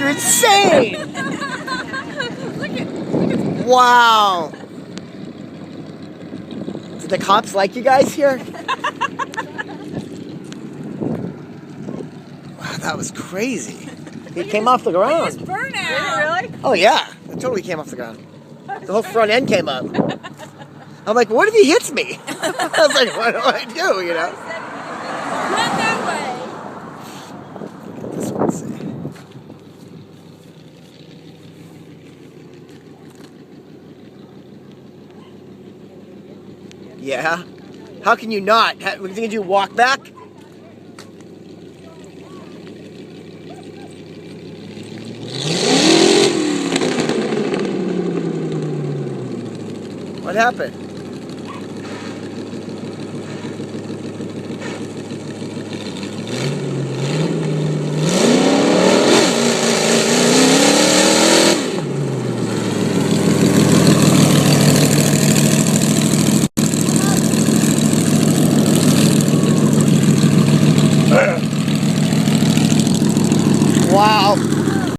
are insane! Wow! Did the cops like you guys here? Wow, that was crazy. It came off the ground. Burnout. Really? Oh yeah, it totally came off the ground. The whole front end came up. I'm like, what if he hits me? I was like, what do I do, you know? Run that way. This one, see. Yeah? How can you not? Did you walk back? What happened?